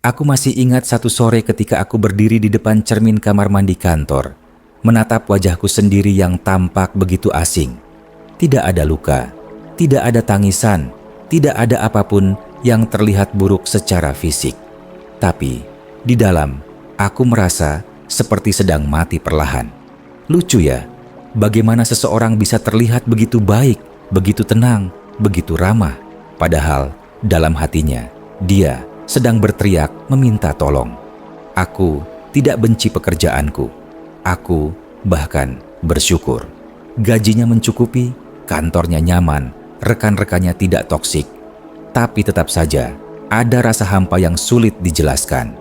Aku masih ingat satu sore ketika aku berdiri di depan cermin kamar mandi kantor, menatap wajahku sendiri yang tampak begitu asing. Tidak ada luka, tidak ada tangisan, tidak ada apapun yang terlihat buruk secara fisik. Tapi di dalam, aku merasa seperti sedang mati perlahan. Lucu ya, bagaimana seseorang bisa terlihat begitu baik, begitu tenang, begitu ramah, padahal dalam hatinya dia sedang berteriak meminta tolong. Aku tidak benci pekerjaanku. Aku bahkan bersyukur. Gajinya mencukupi, kantornya nyaman, rekan-rekannya tidak toksik. Tapi tetap saja ada rasa hampa yang sulit dijelaskan.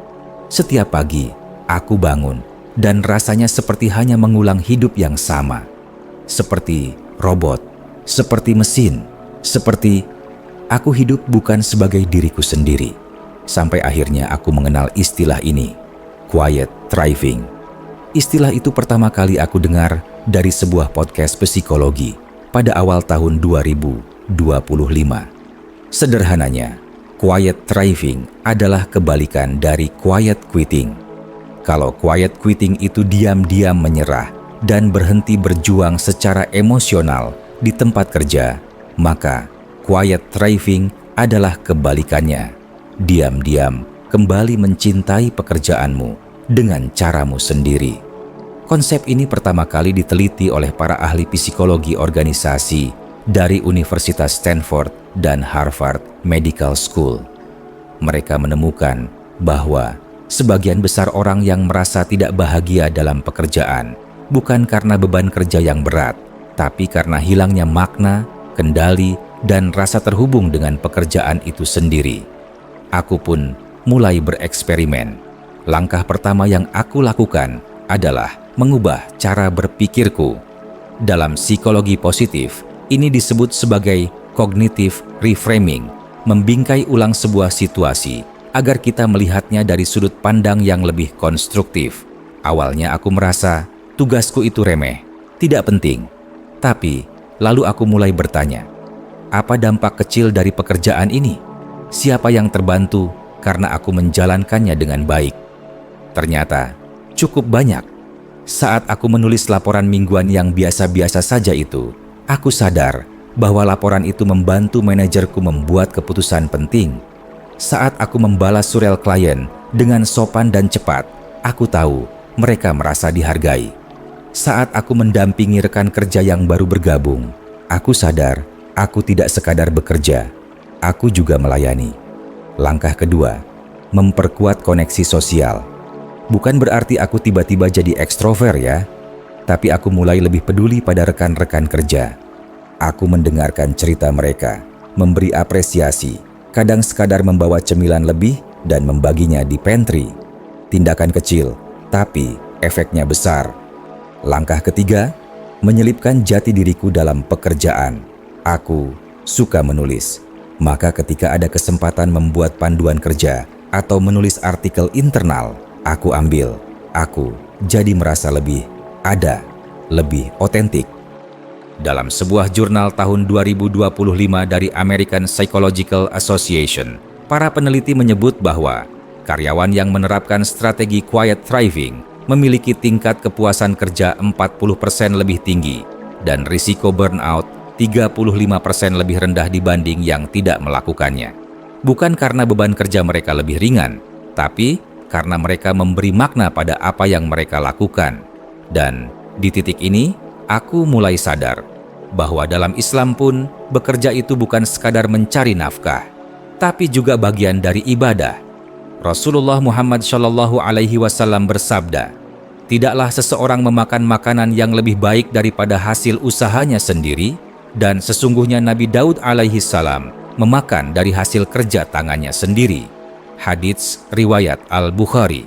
Setiap pagi aku bangun dan rasanya seperti hanya mengulang hidup yang sama. Seperti robot, seperti mesin, seperti aku hidup bukan sebagai diriku sendiri. Sampai akhirnya aku mengenal istilah ini, quiet thriving. Istilah itu pertama kali aku dengar dari sebuah podcast psikologi pada awal tahun 2025. Sederhananya, quiet thriving adalah kebalikan dari quiet quitting. Kalau quiet quitting itu diam-diam menyerah dan berhenti berjuang secara emosional di tempat kerja, maka quiet thriving adalah kebalikannya. Diam-diam kembali mencintai pekerjaanmu dengan caramu sendiri. Konsep ini pertama kali diteliti oleh para ahli psikologi organisasi dari Universitas Stanford dan Harvard Medical School. Mereka menemukan bahwa sebagian besar orang yang merasa tidak bahagia dalam pekerjaan bukan karena beban kerja yang berat, tapi karena hilangnya makna, kendali, dan rasa terhubung dengan pekerjaan itu sendiri. Aku pun mulai bereksperimen. Langkah pertama yang aku lakukan adalah mengubah cara berpikirku. Dalam psikologi positif, ini disebut sebagai cognitive reframing, membingkai ulang sebuah situasi agar kita melihatnya dari sudut pandang yang lebih konstruktif. Awalnya aku merasa tugasku itu remeh, tidak penting. Tapi, lalu aku mulai bertanya, apa dampak kecil dari pekerjaan ini? Siapa yang terbantu karena aku menjalankannya dengan baik? Ternyata cukup banyak. Saat aku menulis laporan mingguan yang biasa-biasa saja itu, aku sadar bahwa laporan itu membantu manajerku membuat keputusan penting. Saat aku membalas surel klien dengan sopan dan cepat, aku tahu mereka merasa dihargai. Saat aku mendampingi rekan kerja yang baru bergabung, aku sadar aku tidak sekadar bekerja, aku juga melayani. Langkah kedua, memperkuat koneksi sosial. Bukan berarti aku tiba-tiba jadi ekstrovert ya, tapi aku mulai lebih peduli pada rekan-rekan kerja. Aku mendengarkan cerita mereka, memberi apresiasi, kadang sekadar membawa cemilan lebih dan membaginya di pantry. Tindakan kecil, tapi efeknya besar. Langkah ketiga, menyelipkan jati diriku dalam pekerjaan. Aku suka menulis. Maka ketika ada kesempatan membuat panduan kerja atau menulis artikel internal, aku ambil. Aku jadi merasa lebih ada, lebih otentik. Dalam sebuah jurnal tahun 2025 dari American Psychological Association, para peneliti menyebut bahwa karyawan yang menerapkan strategi quiet thriving memiliki tingkat kepuasan kerja 40% lebih tinggi dan risiko burnout 35% lebih rendah dibanding yang tidak melakukannya. Bukan karena beban kerja mereka lebih ringan, tapi karena mereka memberi makna pada apa yang mereka lakukan. Dan di titik ini, aku mulai sadar bahwa dalam Islam pun bekerja itu bukan sekadar mencari nafkah, tapi juga bagian dari ibadah. Rasulullah Muhammad SAW bersabda, "Tidaklah seseorang memakan makanan yang lebih baik daripada hasil usahanya sendiri, dan sesungguhnya Nabi Daud alaihissalam memakan dari hasil kerja tangannya sendiri." Hadits riwayat Al-Bukhari.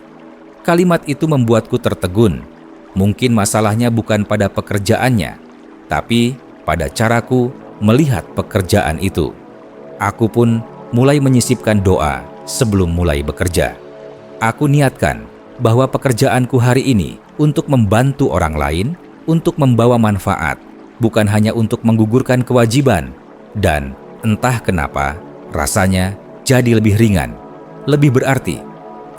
Kalimat itu membuatku tertegun. Mungkin masalahnya bukan pada pekerjaannya, tapi pada caraku melihat pekerjaan itu. Aku pun mulai menyisipkan doa sebelum mulai bekerja. Aku niatkan bahwa pekerjaanku hari ini untuk membantu orang lain, untuk membawa manfaat, bukan hanya untuk menggugurkan kewajiban. Dan entah kenapa, rasanya jadi lebih ringan, lebih berarti.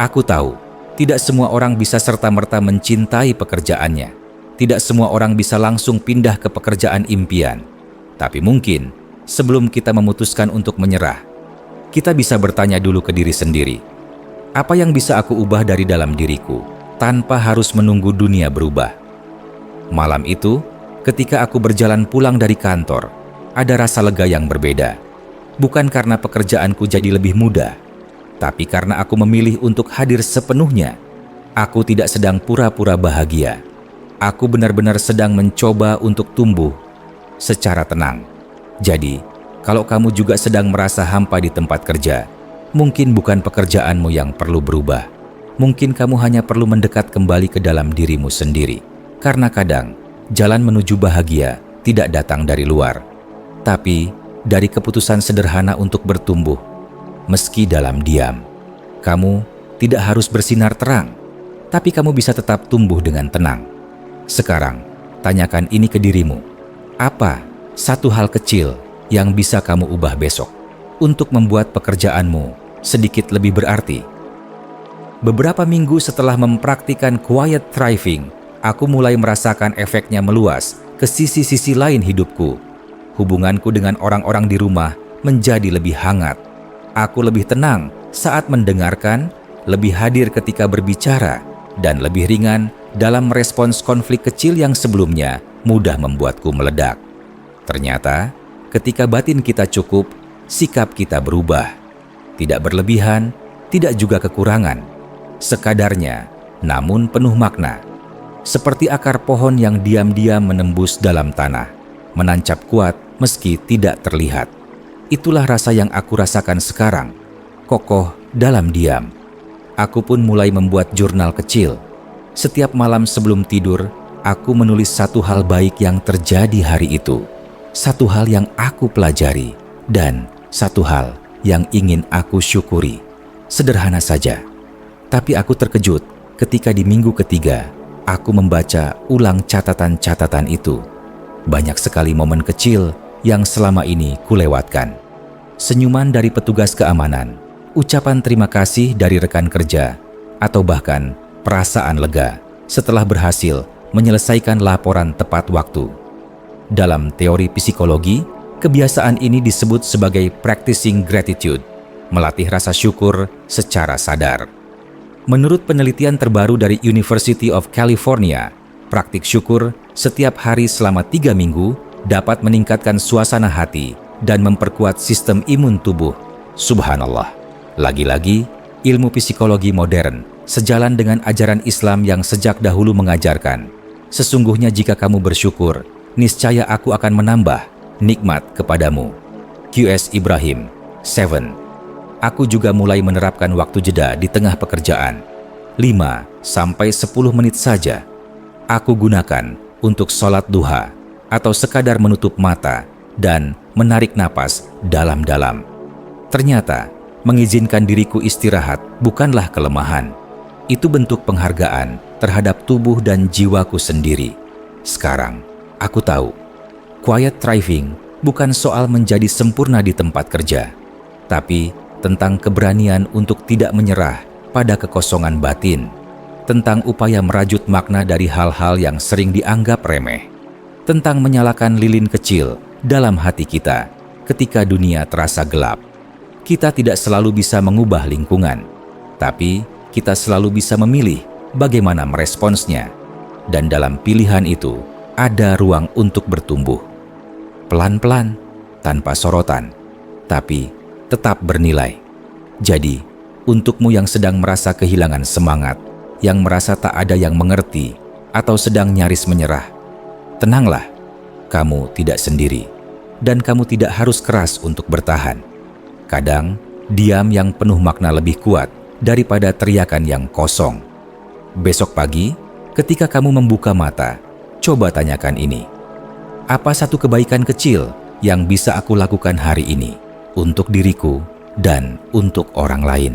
Aku tahu, tidak semua orang bisa serta-merta mencintai pekerjaannya. Tidak semua orang bisa langsung pindah ke pekerjaan impian. Tapi mungkin, sebelum kita memutuskan untuk menyerah, kita bisa bertanya dulu ke diri sendiri, apa yang bisa aku ubah dari dalam diriku, tanpa harus menunggu dunia berubah? Malam itu, ketika aku berjalan pulang dari kantor, ada rasa lega yang berbeda. Bukan karena pekerjaanku jadi lebih mudah, tapi karena aku memilih untuk hadir sepenuhnya. Aku tidak sedang pura-pura bahagia. Aku benar-benar sedang mencoba untuk tumbuh secara tenang. Jadi, kalau kamu juga sedang merasa hampa di tempat kerja, mungkin bukan pekerjaanmu yang perlu berubah. Mungkin kamu hanya perlu mendekat kembali ke dalam dirimu sendiri. Karena kadang, jalan menuju bahagia tidak datang dari luar, tapi dari keputusan sederhana untuk bertumbuh. Meski dalam diam, kamu tidak harus bersinar terang, tapi kamu bisa tetap tumbuh dengan tenang. Sekarang, tanyakan ini ke dirimu. Apa satu hal kecil yang bisa kamu ubah besok untuk membuat pekerjaanmu sedikit lebih berarti? Beberapa minggu setelah mempraktikkan quiet thriving, aku mulai merasakan efeknya meluas ke sisi-sisi lain hidupku. Hubunganku dengan orang-orang di rumah menjadi lebih hangat. Aku lebih tenang saat mendengarkan, lebih hadir ketika berbicara, dan lebih ringan dalam merespons konflik kecil yang sebelumnya mudah membuatku meledak. Ternyata, ketika batin kita cukup, sikap kita berubah. Tidak berlebihan, tidak juga kekurangan. Sekadarnya, namun penuh makna. Seperti akar pohon yang diam-diam menembus dalam tanah, menancap kuat meski tidak terlihat. Itulah rasa yang aku rasakan sekarang, kokoh dalam diam. Aku pun mulai membuat jurnal kecil. Setiap malam sebelum tidur, aku menulis satu hal baik yang terjadi hari itu, satu hal yang aku pelajari, dan satu hal yang ingin aku syukuri. Sederhana saja, tapi aku terkejut ketika di minggu ketiga, aku membaca ulang catatan-catatan itu. Banyak sekali momen kecil yang selama ini kulewatkan. Senyuman dari petugas keamanan, ucapan terima kasih dari rekan kerja, atau bahkan perasaan lega setelah berhasil menyelesaikan laporan tepat waktu. Dalam teori psikologi, kebiasaan ini disebut sebagai practicing gratitude, melatih rasa syukur secara sadar. Menurut penelitian terbaru dari University of California, praktik syukur setiap hari selama 3 minggu dapat meningkatkan suasana hati dan memperkuat sistem imun tubuh. Subhanallah. Lagi-lagi, ilmu psikologi modern sejalan dengan ajaran Islam yang sejak dahulu mengajarkan, sesungguhnya jika kamu bersyukur, niscaya aku akan menambah nikmat kepadamu. Q.S. Ibrahim, 7. Aku juga mulai menerapkan waktu jeda di tengah pekerjaan. 5-10 menit saja. Aku gunakan untuk sholat duha, atau sekadar menutup mata dan menarik napas dalam-dalam. Ternyata, mengizinkan diriku istirahat bukanlah kelemahan. Itu bentuk penghargaan terhadap tubuh dan jiwaku sendiri. Sekarang, aku tahu, quiet thriving bukan soal menjadi sempurna di tempat kerja, tapi tentang keberanian untuk tidak menyerah pada kekosongan batin, tentang upaya merajut makna dari hal-hal yang sering dianggap remeh, tentang menyalakan lilin kecil dalam hati kita ketika dunia terasa gelap. Kita tidak selalu bisa mengubah lingkungan, tapi kita selalu bisa memilih bagaimana meresponsnya. Dan dalam pilihan itu, ada ruang untuk bertumbuh. Pelan-pelan, tanpa sorotan, tapi tetap bernilai. Jadi, untukmu yang sedang merasa kehilangan semangat, yang merasa tak ada yang mengerti, atau sedang nyaris menyerah, tenanglah, kamu tidak sendiri, dan kamu tidak harus keras untuk bertahan. Kadang, diam yang penuh makna lebih kuat daripada teriakan yang kosong. Besok pagi, ketika kamu membuka mata, coba tanyakan ini. Apa satu kebaikan kecil yang bisa aku lakukan hari ini untuk diriku dan untuk orang lain?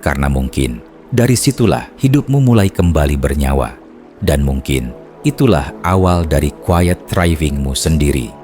Karena mungkin dari situlah hidupmu mulai kembali bernyawa. Dan mungkin itulah awal dari quiet thrivingmu sendiri.